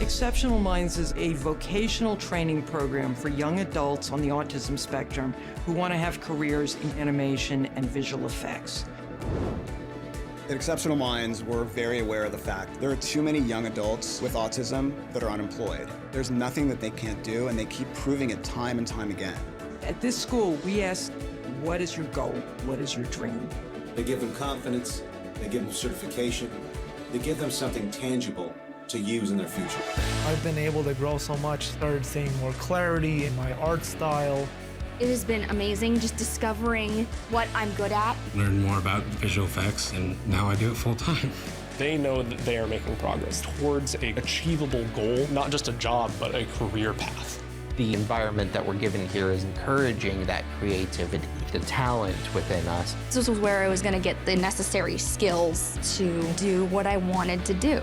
Exceptional Minds is a vocational training program for young adults on the autism spectrum who want to have careers in animation and visual effects. At Exceptional Minds, we're very aware of the fact there are too many young adults with autism that are unemployed. There's nothing that they can't do, and they keep proving it time and time again. At this school, we ask, what is your goal? What is your dream? They give them confidence, they give them certification, they give them something tangible to use in their future. I've been able to grow so much, started seeing more clarity in my art style. It has been amazing just discovering what I'm good at. Learned more about visual effects, and now I do it full time. They know that they are making progress towards an achievable goal, not just a job, but a career path. The environment that we're given here is encouraging that creativity, the talent within us. This was where I was going to get the necessary skills to do what I wanted to do.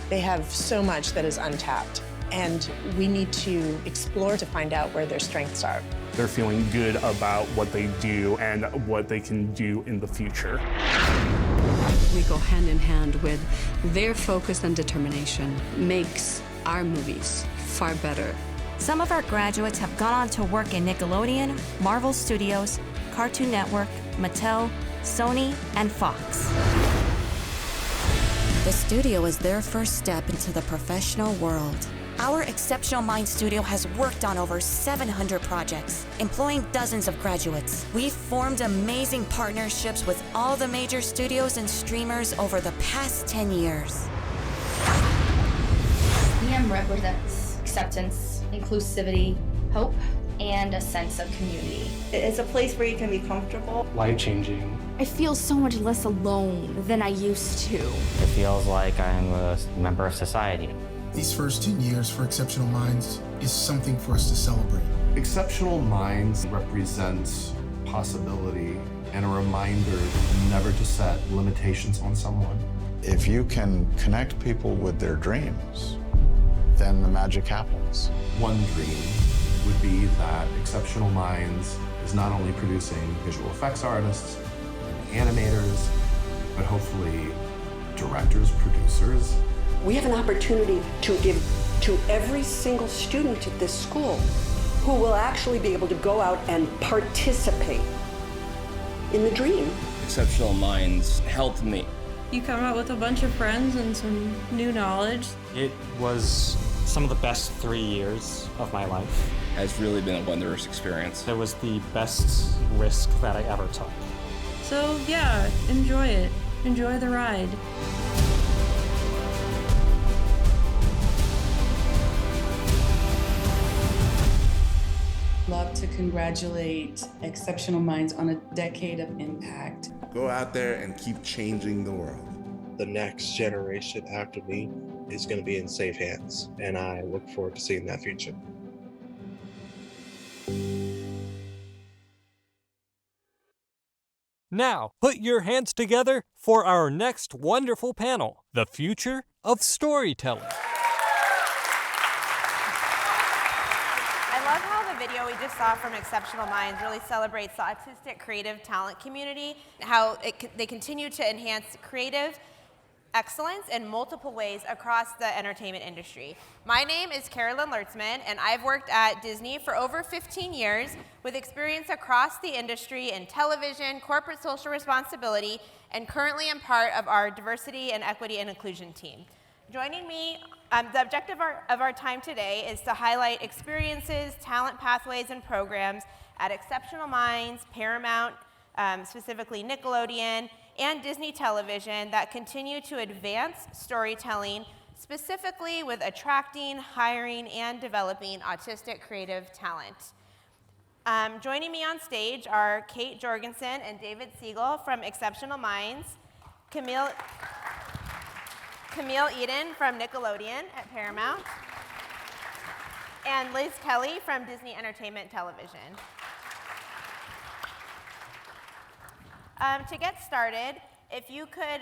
They have so much that is untapped, and we need to explore to find out where their strengths are. They're feeling good about what they do and what they can do in the future. We go hand in hand with their focus and determination makes our movies far better. Some of our graduates have gone on to work in Nickelodeon, Marvel Studios, Cartoon Network, Mattel, Sony, and Fox. The studio is their first step into the professional world. Our Exceptional Minds studio has worked on over 700 projects, employing dozens of graduates. We've formed amazing partnerships with all the major studios and streamers over the past 10 years. EM represents acceptance, inclusivity, hope, and a sense of community. It's a place where you can be comfortable. Life-changing. I feel so much less alone than I used to. It feels like I'm a member of society. These first 10 years for Exceptional Minds is something for us to celebrate. Exceptional Minds represents possibility and a reminder never to set limitations on someone. If you can connect people with their dreams, then the magic happens. One dream would be that Exceptional Minds is not only producing visual effects artists and animators, but hopefully directors, producers. We have an opportunity to give to every single student at this school who will actually be able to go out and participate in the dream. Exceptional Minds helped me. You come out with a bunch of friends and some new knowledge. It was some of the best 3 years of my life. It's really been a wondrous experience. It was the best risk that I ever took. So yeah, enjoy it. Enjoy the ride. Love to congratulate Exceptional Minds on a decade of impact. Go out there and keep changing the world. The next generation after me is going to be in safe hands, and I look forward to seeing that future. Now, put your hands together for our next wonderful panel, The Future of Storytelling. I love how the video we just saw from Exceptional Minds really celebrates the autistic creative talent community, how they continue to enhance creative excellence in multiple ways across the entertainment industry. My name is Carolyn Lertzman, and I've worked at Disney for over 15 years with experience across the industry in television, corporate social responsibility, and currently am part of our diversity and equity and inclusion team. Joining me, the objective of our time today is to highlight experiences, talent pathways, and programs at Exceptional Minds, Paramount, specifically Nickelodeon, and Disney Television that continue to advance storytelling, specifically with attracting, hiring, and developing autistic creative talent. Joining me on stage are Kate Jorgensen and David Siegel from Exceptional Minds, Camille Eden from Nickelodeon at Paramount, and Liz Kelly from Disney Entertainment Television. To get started, if you could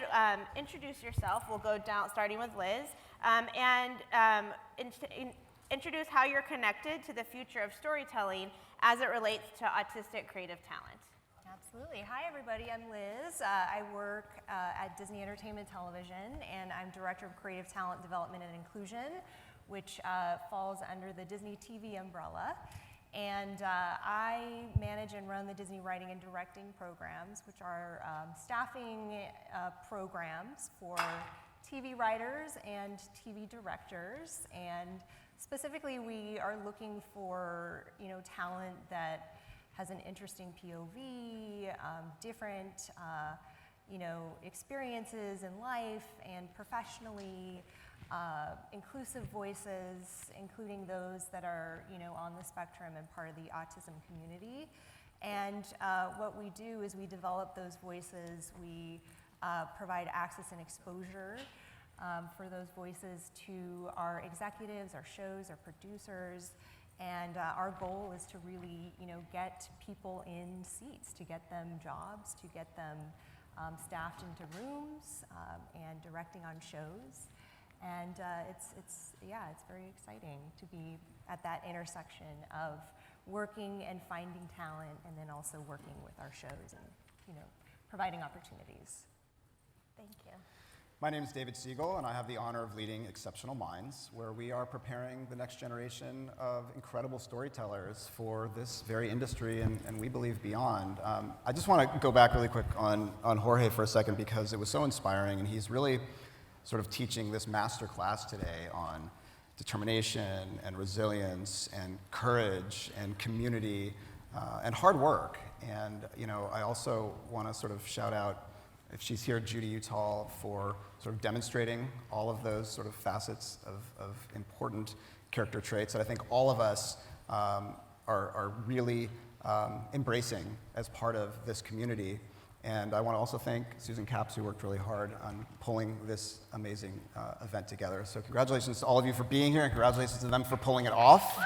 introduce yourself, we'll go down starting with Liz, and introduce how you're connected to the future of storytelling as it relates to autistic creative talent. Absolutely. Hi, everybody. I'm Liz. I work at Disney Entertainment Television, and I'm Director of Creative Talent Development and Inclusion, which falls under the Disney TV umbrella. And I manage and run the Disney Writing and Directing programs, which are staffing programs for TV writers and TV directors. And specifically, we are looking for talent that has an interesting POV, different experiences in life and professionally. Inclusive voices, including those that are, on the spectrum and part of the autism community. And what we do is we develop those voices. We provide access and exposure for those voices to our executives, our shows, our producers. And our goal is to really, get people in seats, to get them jobs, to get them staffed into rooms and directing on shows. And it's very exciting to be at that intersection of working and finding talent, and then also working with our shows and providing opportunities. Thank you. My name is David Siegel, and I have the honor of leading Exceptional Minds, where we are preparing the next generation of incredible storytellers for this very industry and we believe beyond. I just want to go back really quick on Jorge for a second, because it was so inspiring, and he's really sort of teaching this master class today on determination and resilience and courage and community and hard work. And I also want to sort of shout out, if she's here, Judy Utall, for sort of demonstrating all of those sort of facets of important character traits that I think all of us are really embracing as part of this community. And I want to also thank Susan Capps, who worked really hard on pulling this amazing event together. So congratulations to all of you for being here, and congratulations to them for pulling it off.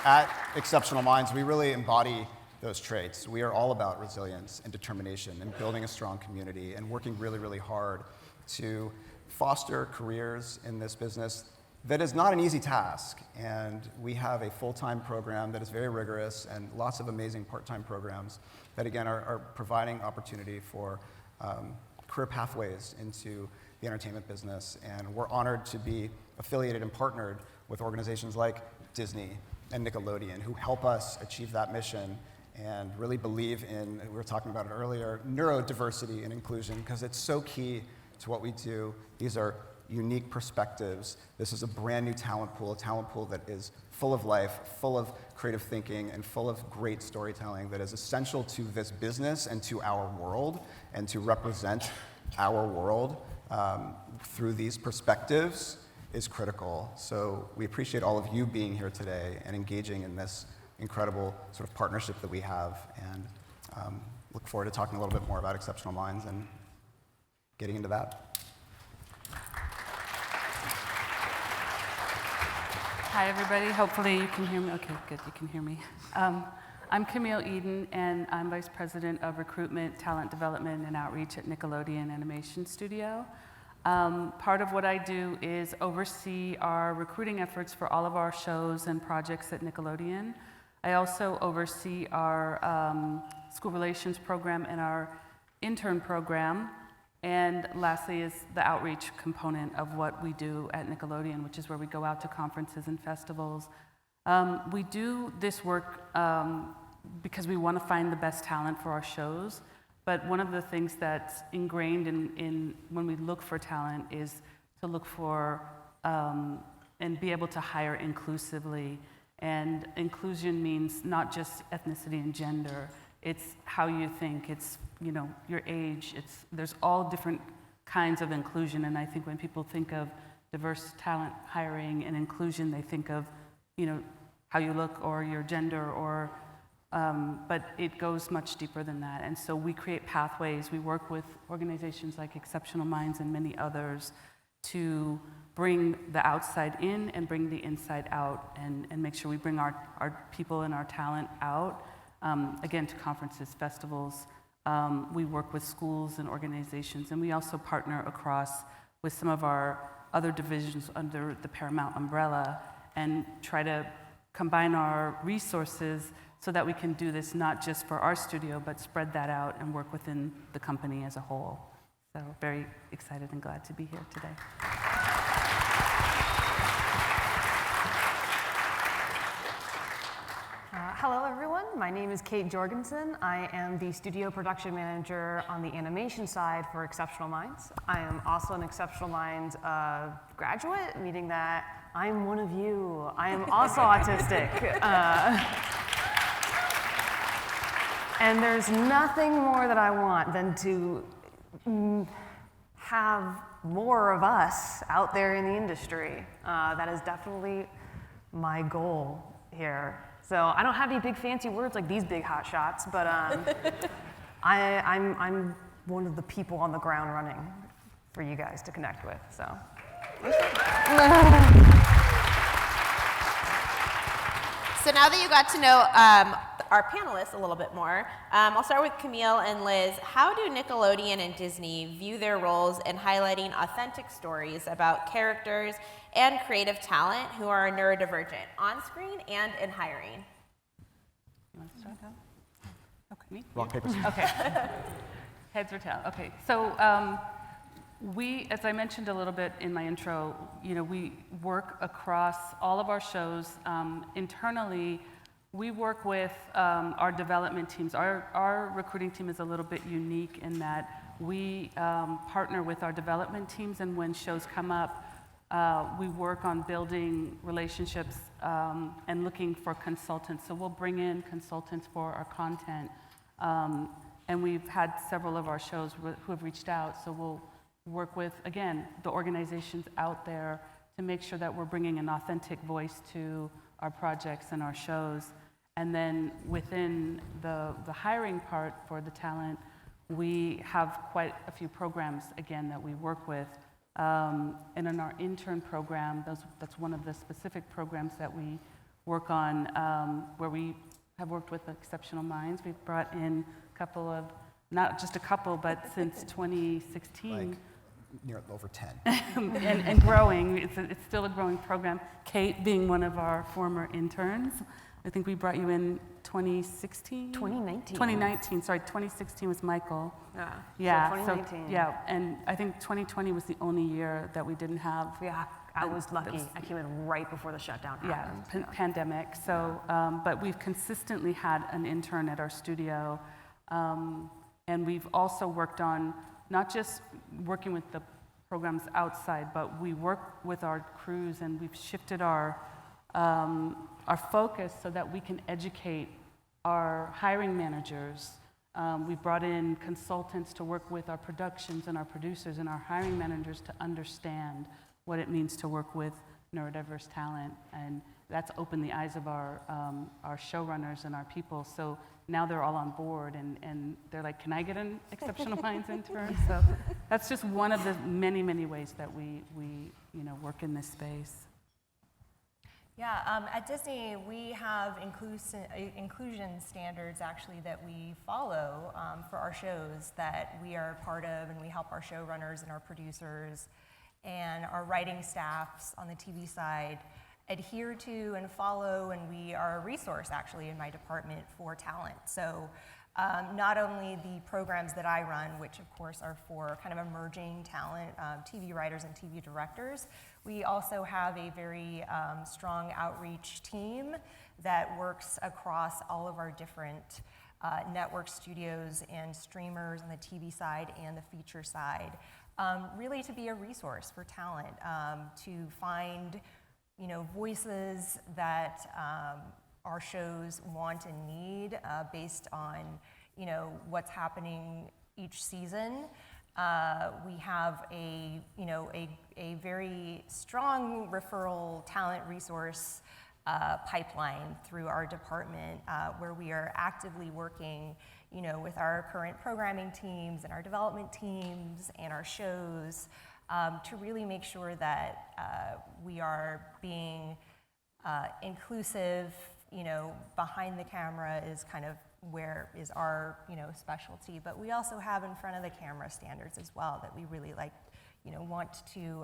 At Exceptional Minds, we really embody those traits. We are all about resilience and determination and building a strong community and working really, really hard to foster careers in this business that is not an easy task. And we have a full-time program that is very rigorous, and lots of amazing part-time programs that, again, are providing opportunity for career pathways into the entertainment business. And we're honored to be affiliated and partnered with organizations like Disney and Nickelodeon, who help us achieve that mission and really believe in, we were talking about it earlier, neurodiversity and inclusion, because it's so key to what we do. These are unique perspectives. This is a brand new talent pool, a talent pool that is full of life, full of creative thinking, and full of great storytelling that is essential to this business and to our world, and to represent our world through these perspectives is critical. So we appreciate all of you being here today and engaging in this incredible sort of partnership that we have, and look forward to talking a little bit more about Exceptional Minds and getting into that. Hi, everybody. Hopefully you can hear me. Okay, good, you can hear me. I'm Camille Eden, and I'm Vice President of Recruitment, Talent Development, and Outreach at Nickelodeon Animation Studio. Part of what I do is oversee our recruiting efforts for all of our shows and projects at Nickelodeon. I also oversee our school relations program and our intern program. And lastly is the outreach component of what we do at Nickelodeon, which is where we go out to conferences and festivals. We do this work because we want to find the best talent for our shows. But one of the things that's ingrained in when we look for talent is to look for and be able to hire inclusively. And inclusion means not just ethnicity and gender. It's how you think. It's your age. There's all different kinds of inclusion. And I think when people think of diverse talent hiring and inclusion, they think of how you look or your gender or. But it goes much deeper than that. And so we create pathways. We work with organizations like Exceptional Minds and many others to bring the outside in and bring the inside out, and make sure we bring our people and our talent out, again, to conferences, festivals. We work with schools and organizations, and we also partner across with some of our other divisions under the Paramount umbrella and try to combine our resources so that we can do this not just for our studio, but spread that out and work within the company as a whole. So So very excited and glad to be here today. Hello everyone, my name is Kate Jorgensen. I am the studio production manager on the animation side for Exceptional Minds. I am also an Exceptional Minds graduate, meaning that I'm one of you. I am also autistic. And there's nothing more that I want than to have more of us out there in the industry. That is definitely my goal here. So I don't have any big fancy words like these big hot shots, but I'm one of the people on the ground running for you guys to connect with. So. So now that you got to know our panelists a little bit more, I'll start with Camille and Liz. How do Nickelodeon and Disney view their roles in highlighting authentic stories about characters and creative talent who are neurodivergent on screen and in hiring? You want to start out? Okay, me? Rock, paper, scissors. Okay. Heads or tails? Okay, so we, as I mentioned a little bit in my intro, we work across all of our shows. Internally, we work with our development teams. Our recruiting team is a little bit unique in that we partner with our development teams, and when shows come up, we work on building relationships and looking for consultants. So we'll bring in consultants for our content. And we've had several of our shows who have reached out, so we'll work with, again, the organizations out there to make sure that we're bringing an authentic voice to our projects and our shows. And then within the hiring part for the talent, we have quite a few programs, again, that we work with. And in our intern program, that's one of the specific programs that we work on, where we have worked with Exceptional Minds. We've brought in a couple of, not just a couple, but since 2016. Like near over 10. and growing. It's still a growing program. Kate being one of our former interns. I think we brought you in 2016? 2019. 2019, sorry, 2016 was Michael. Yeah, so 2019. And I think 2020 was the only year that we didn't have. Yeah, I was lucky. I came in right before the shutdown happened. Yeah, pandemic. So, but we've consistently had an intern at our studio. And we've also worked on not just working with the programs outside, but we work with our crews, and we've shifted our focus so that we can educate our hiring managers. We brought in consultants to work with our productions and our producers and our hiring managers to understand what it means to work with neurodiverse talent, and that's opened the eyes of our showrunners and our people. So now they're all on board, and they're like, can I get an Exceptional Minds intern? So that's just one of the many, many ways that we work in this space. Yeah, at Disney, we have inclusion standards actually that we follow for our shows that we are part of, and we help our showrunners and our producers and our writing staffs on the TV side adhere to and follow, and we are a resource actually in my department for talent. So not only the programs that I run, which of course are for kind of emerging talent, TV writers and TV directors, we also have a very strong outreach team that works across all of our different network studios and streamers on the TV side and the feature side, really to be a resource for talent, to find voices that our shows want and need based on what's happening each season. We have a very strong referral talent resource pipeline through our department, where we are actively working with our current programming teams and our development teams and our shows to really make sure that we are being inclusive. Behind the camera is kind of where is our specialty, but we also have in front of the camera standards as well that we really want to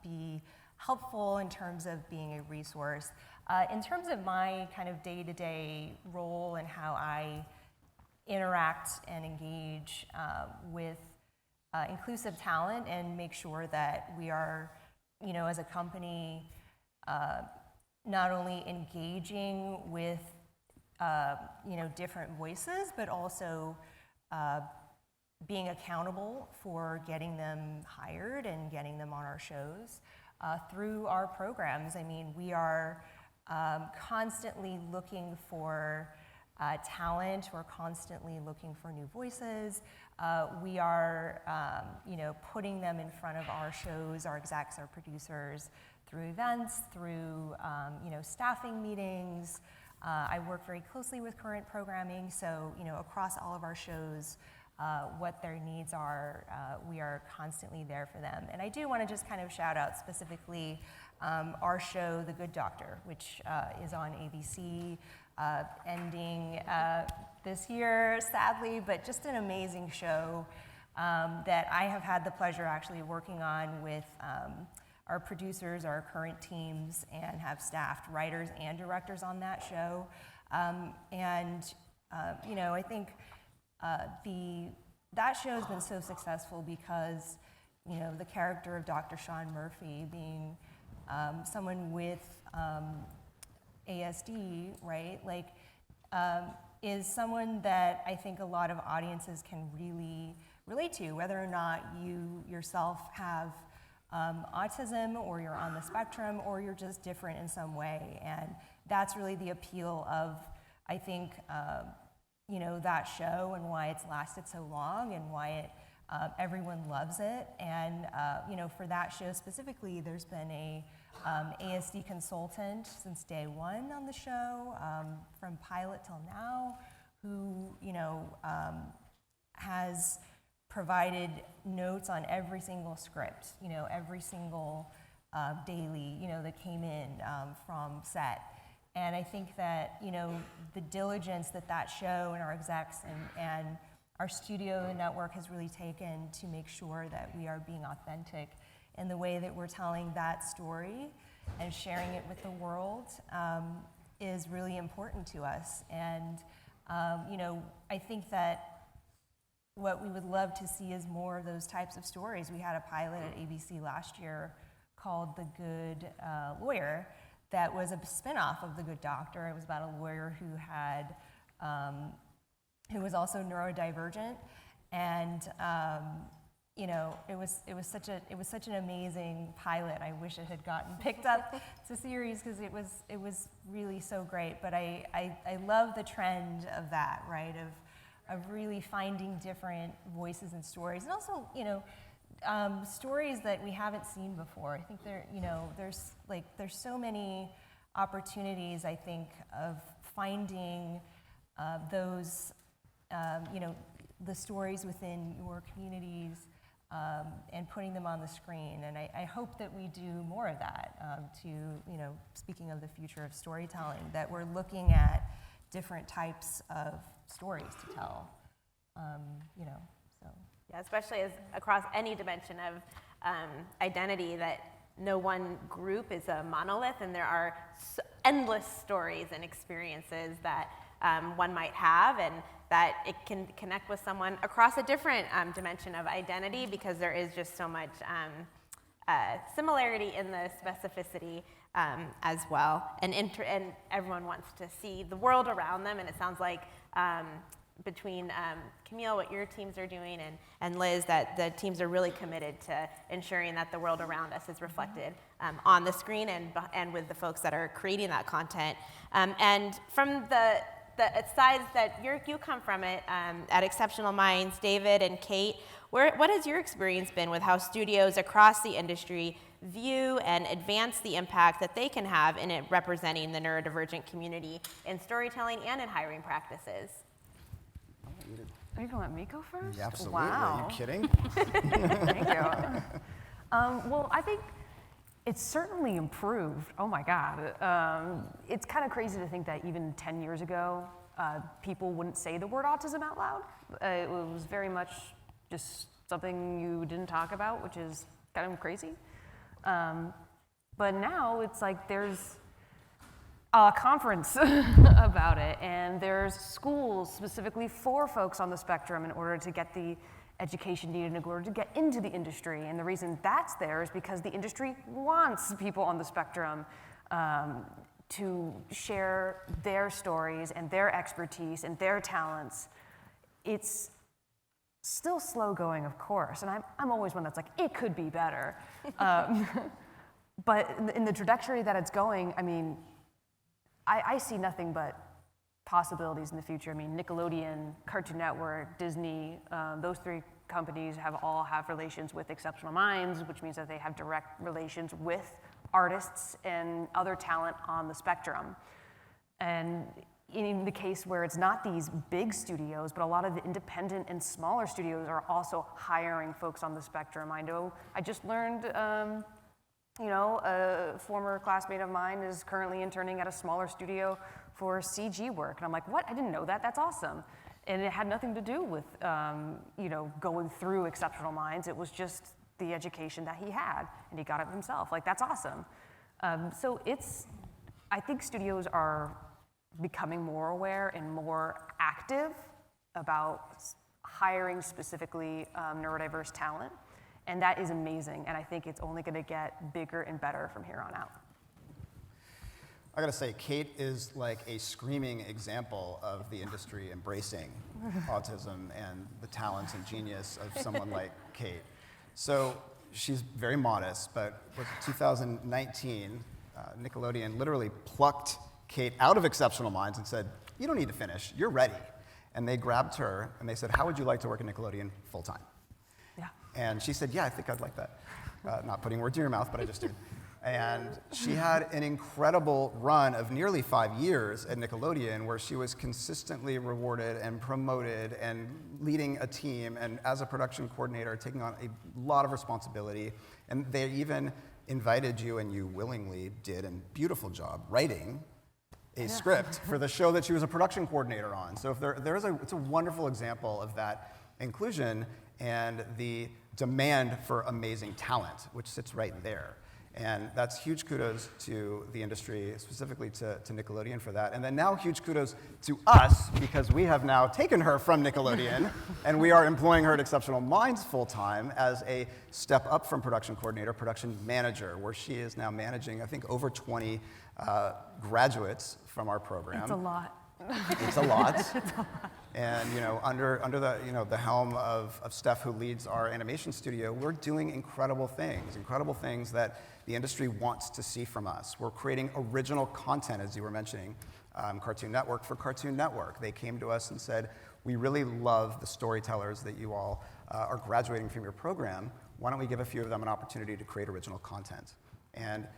be helpful in terms of being a resource. In terms of my kind of day-to-day role and how I interact and engage with inclusive talent and make sure that we are, as a company, not only engaging with, different voices, but also being accountable for getting them hired and getting them on our shows through our programs. I mean, we are constantly looking for talent. We're constantly looking for new voices. We are, putting them in front of our shows, our execs, our producers, through events, through, staffing meetings. I work very closely with current programming, so, across all of our shows, what their needs are, we are constantly there for them. And I do want to just kind of shout out specifically our show, The Good Doctor, which is on ABC, ending this year, sadly, but just an amazing show that I have had the pleasure actually working on with our producers, our current teams, and have staffed writers and directors on that show. I think that show has been so successful because, the character of Dr. Sean Murphy being someone with ASD, right, is someone that I think a lot of audiences can really relate to, whether or not you yourself have autism, or you're on the spectrum, or you're just different in some way. And that's really the appeal of, I think, that show, and why it's lasted so long, and why everyone loves it. And for that show specifically, there's been a ASD consultant since day one on the show, from pilot till now, who has provided notes on every single script, every single daily, that came in from set. And I think that, the diligence that show and our execs and our studio network has really taken to make sure that we are being authentic in the way that we're telling that story and sharing it with the world is really important to us. And, I think that what we would love to see is more of those types of stories. We had a pilot at ABC last year called The Good Lawyer that was a spinoff of The Good Doctor. It was about a lawyer who had, who was also neurodivergent, and it was such an amazing pilot. I wish it had gotten picked up as a series because it was really so great. But I love the trend of that, right? Of really finding different voices and stories, and also stories that we haven't seen before. I think there's so many opportunities, I think, of finding those the stories within your communities and putting them on the screen. And I hope that we do more of that. Speaking of the future of storytelling, that we're looking at different types of stories to tell. Yeah, especially as across any dimension of identity, that no one group is a monolith, and there are endless stories and experiences that one might have, and that it can connect with someone across a different dimension of identity, because there is just so much similarity in the specificity as well. And everyone wants to see the world around them, and it sounds like between Camille, what your teams are doing, and Liz, that the teams are really committed to ensuring that the world around us is reflected on the screen and with the folks that are creating that content. And from the sides that you come from it at Exceptional Minds, David and Kate, what has your experience been with how studios across the industry view and advance the impact that they can have in it representing the neurodivergent community in storytelling and in hiring practices? Are you going to let me go first? Yeah, absolutely. Wow. Are you kidding? Thank you. Well, I think it's certainly improved. Oh my God. It's kind of crazy to think that even 10 years ago, people wouldn't say the word autism out loud. It was very much just something you didn't talk about, which is kind of crazy. But now it's like there's a conference about it, and there's schools specifically for folks on the spectrum in order to get the education needed in order to get into the industry. And the reason that's there is because the industry wants people on the spectrum to share their stories and their expertise and their talents. It's still slow going, of course, and I'm always one that's like, it could be better. But in the trajectory that it's going, I mean, I see nothing but possibilities in the future. I mean, Nickelodeon, Cartoon Network, Disney, those three companies all have relations with Exceptional Minds, which means that they have direct relations with artists and other talent on the spectrum. And in the case where it's not these big studios, but a lot of the independent and smaller studios are also hiring folks on the spectrum. I know, I just learned, a former classmate of mine is currently interning at a smaller studio for CG work. And I'm like, what? I didn't know that. That's awesome. And it had nothing to do with, going through Exceptional Minds. It was just the education that he had, and he got it himself. Like, that's awesome. So I think studios are becoming more aware and more active about hiring specifically neurodiverse talent. And that is amazing. And I think it's only going to get bigger and better from here on out. I gotta say, Kate is like a screaming example of the industry embracing autism and the talents and genius of someone like Kate. So she's very modest, but in 2019, Nickelodeon literally plucked Kate out of Exceptional Minds and said, you don't need to finish, you're ready. And they grabbed her and they said, how would you like to work at Nickelodeon full time? Yeah. And she said, yeah, I think I'd like that. Not putting words in your mouth, but I just did. And she had an incredible run of nearly 5 years at Nickelodeon where she was consistently rewarded and promoted and leading a team and as a production coordinator taking on a lot of responsibility. And they even invited you, and you willingly did a beautiful job writing a script for the show that she was a production coordinator on. So if it's a wonderful example of that inclusion and the demand for amazing talent, which sits right there. And that's huge kudos to the industry, specifically to Nickelodeon for that. And then now huge kudos to us, because we have now taken her from Nickelodeon, and we are employing her at Exceptional Minds full-time as a step up from production coordinator, production manager, where she is now managing, I think, over 20 graduates from our program. It's a lot. It's a lot. And under the helm of Steph, who leads our animation studio, we're doing incredible things that the industry wants to see from us. We're creating original content, as you were mentioning, Cartoon Network for Cartoon Network. They came to us and said, we really love the storytellers that you all are graduating from your program. Why don't we give a few of them an opportunity to create original content? And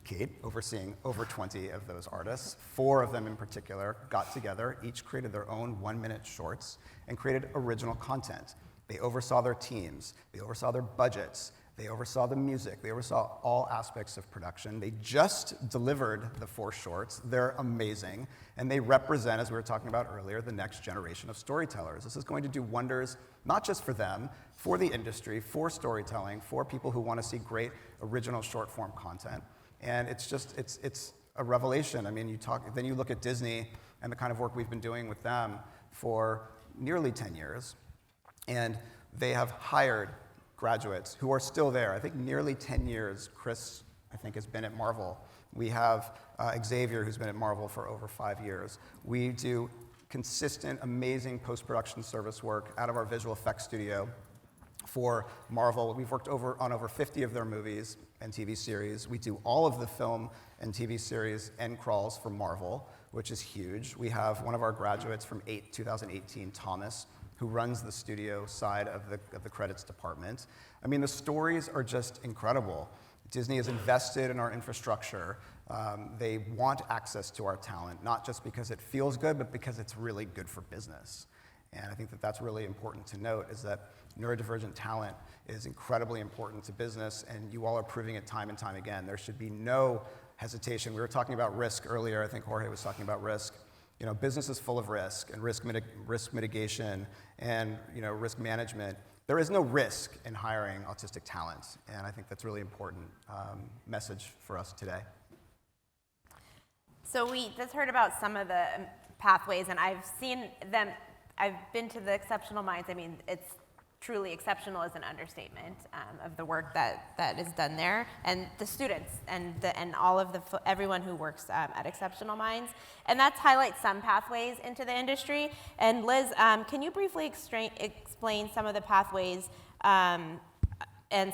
Kate, overseeing over 20 of those artists, 4 of them in particular, got together, each created their own 1-minute shorts and created original content. They oversaw their teams, they oversaw their budgets, they oversaw the music, they oversaw all aspects of production. They just delivered the 4 shorts. They're amazing, and they represent, as we were talking about earlier, the next generation of storytellers. This is going to do wonders, not just for them, for the industry, for storytelling, for people who want to see great original short-form content. And it's a revelation. I mean, then you look at Disney and the kind of work we've been doing with them for nearly 10 years, and they have hired graduates who are still there. I think nearly 10 years. Chris, I think, has been at Marvel. We have Xavier, who's been at Marvel for over 5 years. We do consistent, amazing post-production service work out of our visual effects studio for Marvel. We've worked on over 50 of their movies and TV series. We do all of the film and TV series end crawls for Marvel, which is huge. We have one of our graduates from 2018, Thomas, who runs the studio side of the credits department. I mean, the stories are just incredible. Disney has invested in our infrastructure. They want access to our talent, not just because it feels good, but because it's really good for business. And I think that that's really important to note, is that neurodivergent talent is incredibly important to business, and you all are proving it time and time again. There should be no hesitation. We were talking about risk earlier. I think Jorge was talking about risk. Business is full of risk, and risk mitigation and risk management. There is no risk in hiring autistic talent, and I think that's a really important message for us today. So we just heard about some of the pathways, and I've seen them. I've been to the Exceptional Minds. I mean, it's truly exceptional is an understatement of the work that is done there, and the students and all of everyone who works at Exceptional Minds. And that's highlights some pathways into the industry. And Liz, can you briefly explain some of the pathways and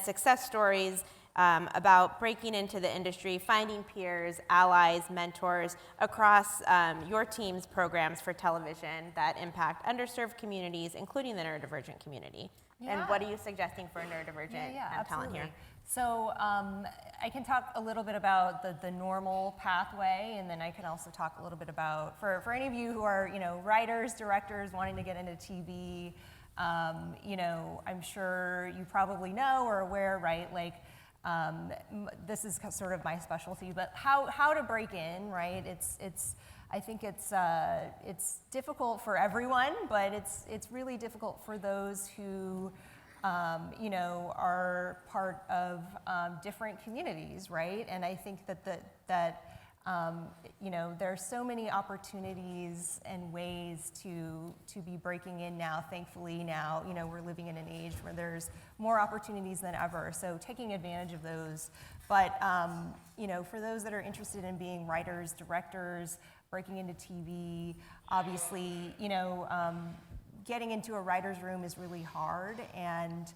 success stories about breaking into the industry, finding peers, allies, mentors across your team's programs for television that impact underserved communities, including the neurodivergent community? And what are you suggesting for neurodivergent talent here? So I can talk a little bit about the normal pathway, and then I can also talk a little bit about, for any of you who are, writers, directors wanting to get into TV, I'm sure you probably know or aware, right? Like, this is sort of my specialty, but how to break in, right? I think it's difficult for everyone, but it's really difficult for those who, are part of different communities, right? And I think that there's so many opportunities and ways to be breaking in now. Thankfully now, we're living in an age where there's more opportunities than ever, so taking advantage of those. But, for those that are interested in being writers, directors, breaking into TV, obviously, getting into a writer's room is really hard, and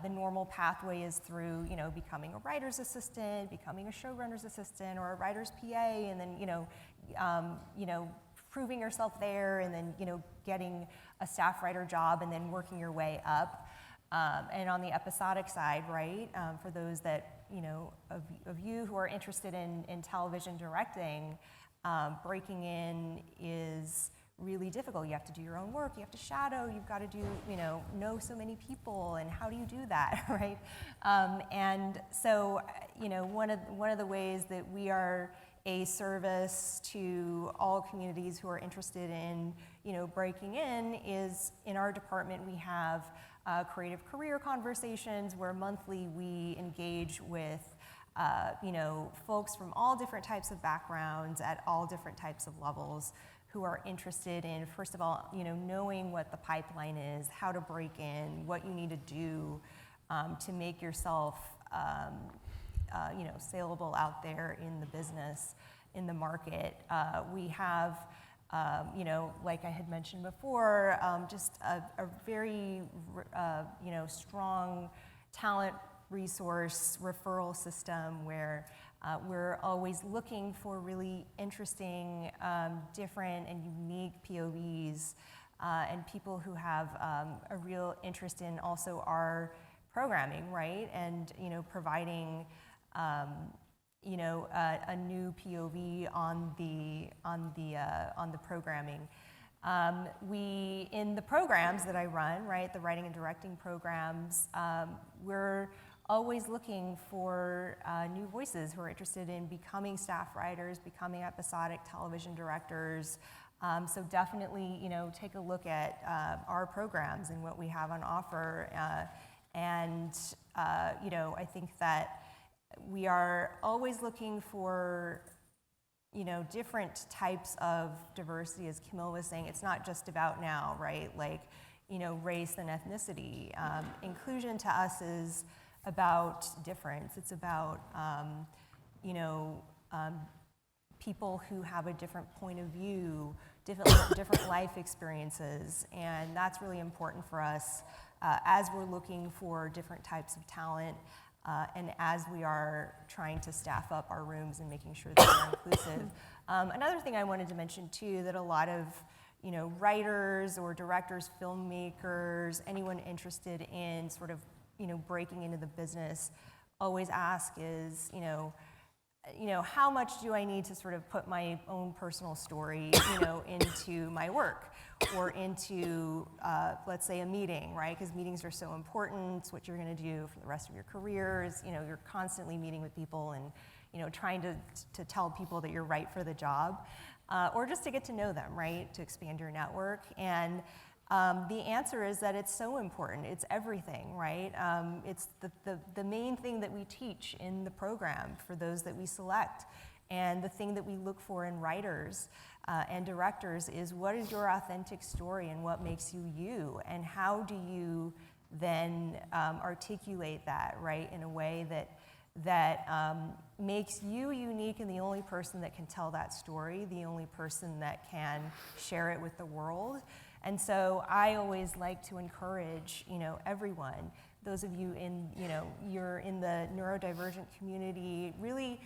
the normal pathway is through, becoming a writer's assistant, becoming a showrunner's assistant, or a writer's PA, and then, proving yourself there, and then, getting a staff writer job, and then working your way up. And on the episodic side, right, for those that, of you who are interested in television directing, breaking in is really difficult. You have to do your own work, you have to shadow, you've got to do, know so many people, and how do you do that, right? And so, one of the ways that we are a service to all communities who are interested in, breaking in is in our department we have creative career conversations where monthly we engage with folks from all different types of backgrounds at all different types of levels who are interested in, first of all, knowing what the pipeline is, how to break in, what you need to do to make yourself, saleable out there in the business, in the market. We have, like I had mentioned before, just a very, strong talent resource referral system where we're always looking for really interesting, different and unique POVs and people who have a real interest in also our programming, right? And providing a new POV on the programming. We, in the programs that I run, right, the writing and directing programs, we're always looking for new voices who are interested in becoming staff writers, becoming episodic television directors. So definitely, take a look at our programs and what we have on offer. I think that we are always looking for, different types of diversity, as Camille was saying. It's not just about now, right? Like, race and ethnicity. Inclusion to us is about difference. It's about, people who have a different point of view, different life experiences, and that's really important for us as we're looking for different types of talent and as we are trying to staff up our rooms and making sure that they're inclusive. Another thing I wanted to mention too, that a lot of writers or directors, filmmakers, anyone interested in sort of breaking into the business always ask is, how much do I need to sort of put my own personal story, into my work or into, let's say, a meeting, right? Because meetings are so important. It's what you're going to do for the rest of your careers. You're constantly meeting with people and, trying to tell people that you're right for the job, or just to get to know them, right? To expand your network. And the answer is that it's so important. It's everything, right? It's the main thing that we teach in the program for those that we select. And the thing that we look for in writers and directors is, what is your authentic story and what makes you you? And how do you then articulate that, right, in a way that makes you unique and the only person that can tell that story, the only person that can share it with the world. And so I always like to encourage, everyone, those of you in, you're in the neurodivergent community, really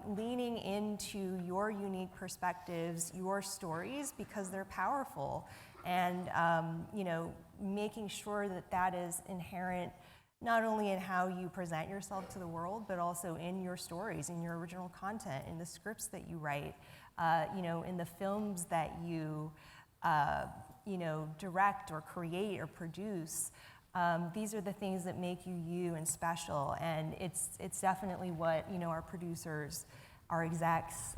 leaning into your unique perspectives, your stories, because they're powerful, and making sure that that is inherent not only in how you present yourself to the world, but also in your stories, in your original content, in the scripts that you write, in the films that you direct or create or produce. These are the things that make you you and special, and it's definitely what our producers, our execs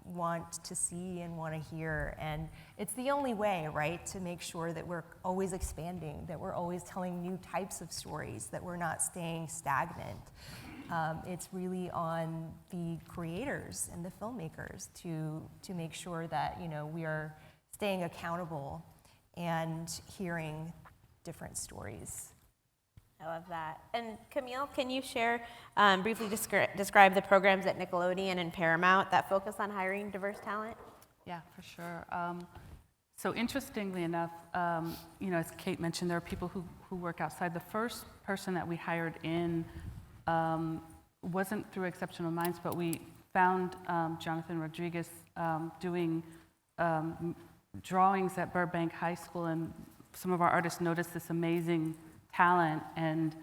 want to see and want to hear, and it's the only way, right, to make sure that we're always expanding, that we're always telling new types of stories, that we're not staying stagnant. It's really on the creators and the filmmakers to make sure that we are staying accountable and hearing different stories. I love that. And Camille, can you share, briefly describe the programs at Nickelodeon and Paramount that focus on hiring diverse talent? Yeah, for sure. So interestingly enough, as Kate mentioned, there are people who work outside. The first person that we hired in wasn't through Exceptional Minds, but we found Jonathan Rodriguez doing drawings at Burbank High School, and some of our artists noticed this amazing talent, and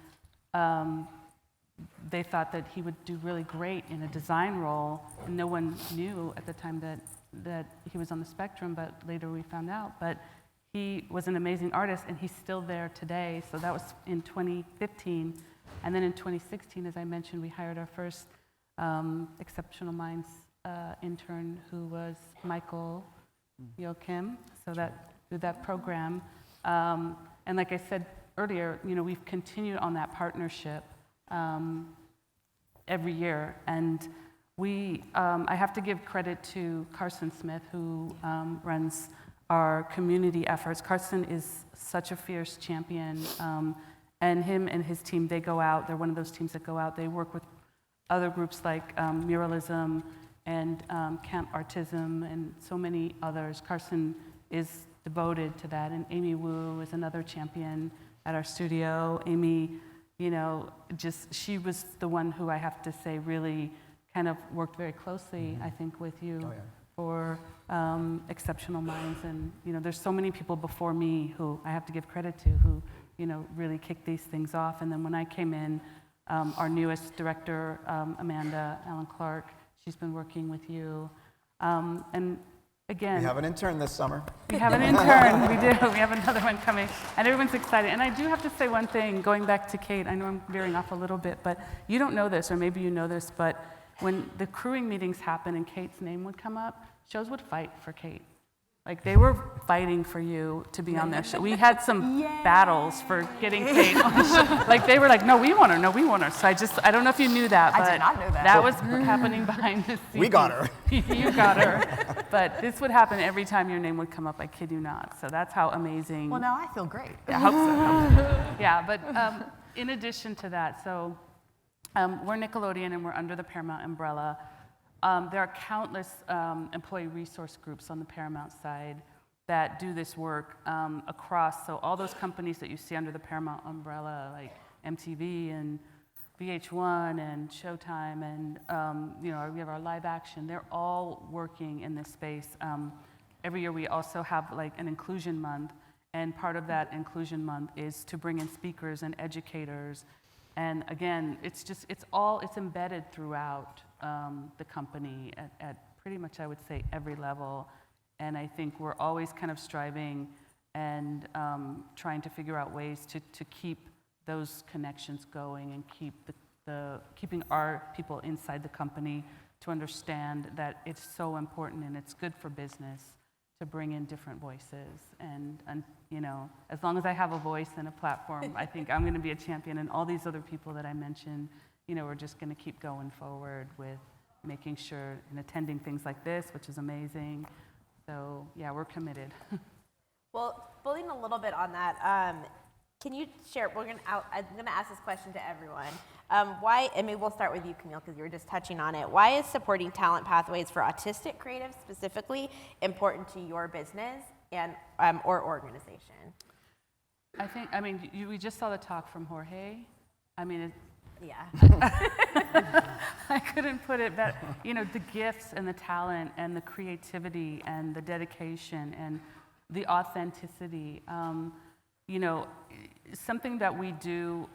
they thought that he would do really great in a design role, and no one knew at the time that he was on the spectrum, but later we found out. But he was an amazing artist, and he's still there today. So that was in 2015, and then in 2016, as I mentioned, we hired our first Exceptional Minds intern, who was Michael Yo-Kim, so that through that program. And like I said earlier, we've continued on that partnership every year. And I have to give credit to Carson Smith, who runs our community efforts. Carson is such a fierce champion. And him and his team, they go out. They're one of those teams that go out. They work with other groups like Muralism and Camp Autism and so many others. Carson is devoted to that, and Amy Wu is another champion at our studio. Amy, she was the one who I have to say really kind of worked very closely, I think, with you for Exceptional Minds. And there's so many people before me who I have to give credit to who really kicked these things off. And then when I came in, our newest director, Amanda Allen Clark, she's been working with you, and again, we have an intern this summer. We have an intern, we do. We have another one coming, and everyone's excited. And I do have to say one thing, going back to Kate, I know I'm veering off a little bit, but you don't know this, or maybe you know this, but when the crewing meetings happen and Kate's name would come up, shows would fight for Kate. Like, they were fighting for you to be on their show. We had some battles for getting Kate on the show. Like, they were like, no, we want her. So I don't know if you knew that, but I did not know that. That was happening behind the scenes. We got her. You got her. But this would happen every time your name would come up, I kid you not. So that's how amazing. Well, now I feel great. I hope so. Yeah, but in addition to that, so we're Nickelodeon and we're under the Paramount umbrella. There are countless employee resource groups on the Paramount side that do this work across. So all those companies that you see under the Paramount umbrella, like MTV and VH1 and Showtime, and we have our live action. They're all working in this space. Every year we also have like an inclusion month, and part of that inclusion month is to bring in speakers and educators. And again, it's embedded throughout the company at pretty much, I would say, every level. And I think we're always kind of striving and trying to figure out ways to keep those connections going and keeping our people inside the company to understand that it's so important and it's good for business to bring in different voices. And as long as I have a voice and a platform, I think I'm going to be a champion. And all these other people that I mentioned, we're just going to keep going forward with making sure and attending things like this, which is amazing. So yeah, we're committed. Well, building a little bit on that, Can you share, I'm gonna ask this question to everyone. Why, and maybe we'll start with you, Camille, because you were just touching on it. Why is supporting talent pathways for autistic creatives specifically important to your business and or organization? We just saw the talk from Jorge. Yeah. I couldn't put it better. The gifts and the talent and the creativity and the dedication and the authenticity. Something that we do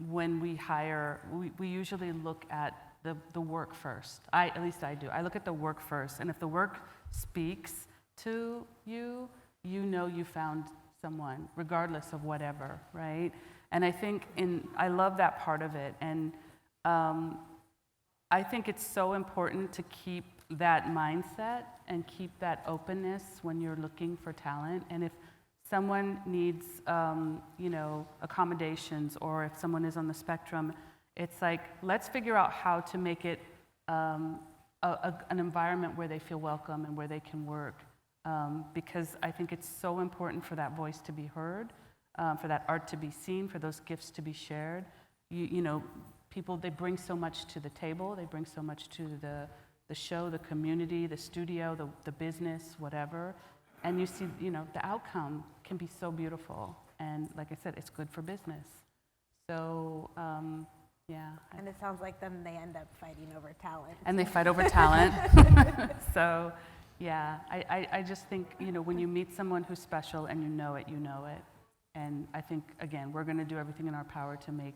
when we hire, we usually look at the work first. At least I do. I look at the work first, and if the work speaks to you, you found someone, regardless of whatever, right? And I love that part of it, and I think it's so important to keep that mindset and keep that openness when you're looking for talent. And if someone needs, accommodations, or if someone is on the spectrum, it's like, let's figure out how to make it an environment where they feel welcome and where they can work. Because I think it's so important for that voice to be heard, for that art to be seen, for those gifts to be shared. People, they bring so much to the table, they bring so much to the show, the community, the studio, the business, whatever. And you see, the outcome can be so beautiful. And like I said, it's good for business. So, yeah. And it sounds like then they end up fighting over talent. And they fight over talent. So, yeah, I just think, when you meet someone who's special and you know it. And I think, again, we're going to do everything in our power to make,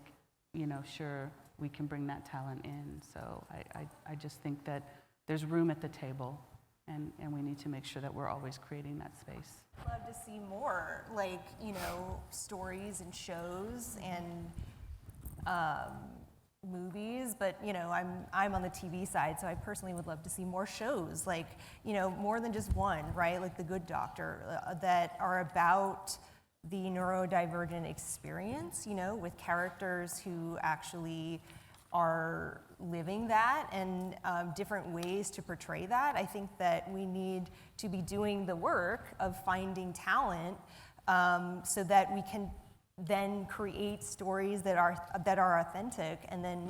sure we can bring that talent in. So I just think that there's room at the table. And we need to make sure that we're always creating that space. I'd love to see more, stories and shows and movies, but I'm on the TV side, so I personally would love to see more shows, more than just one, right? Like The Good Doctor, that are about the neurodivergent experience, with characters who actually are living that and different ways to portray that. I think that we need to be doing the work of finding talent so that we can then create stories that are authentic and then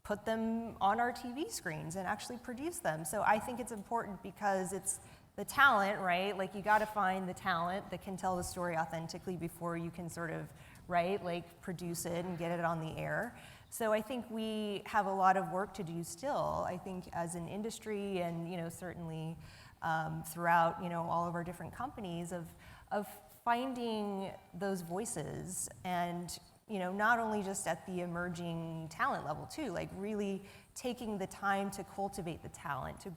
put them on our TV screens and actually produce them. So I think it's important because it's the talent, right? Like, you got to find the talent that can tell the story authentically before you can sort of, right, produce it and get it on the air. So I think we have a lot of work to do still, I think, as an industry and, certainly throughout, all of our different companies of finding those voices and, not only just at the emerging talent level too, really taking the time to cultivate the talent, to,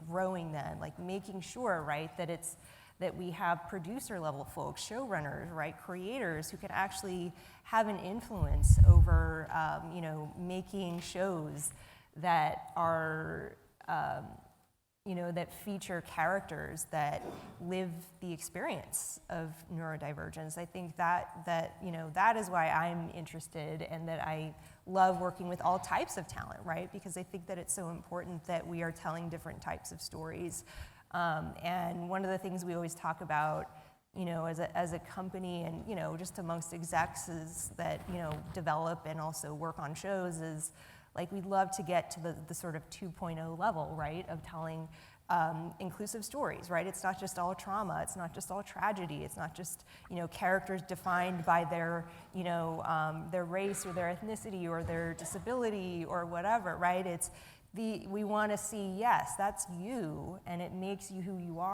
growing them, making sure, right, that we have producer level folks, showrunners, right, creators who can actually have an influence over, making shows that are, that feature characters that live the experience of neurodivergence. I think that is why I'm interested and that I love working with all types of talent, right? Because I think that it's so important that we are telling different types of stories. And one of the things we always talk about, as a company and, just amongst execs is that, develop and also work on shows is, we'd love to get to the sort of 2.0 level, right, of telling inclusive stories, right? It's not just all trauma, it's not just all tragedy, it's not just, characters defined by their, their race or their ethnicity or their disability or whatever, right? We want to see, yes, that's you, and it makes you who you are.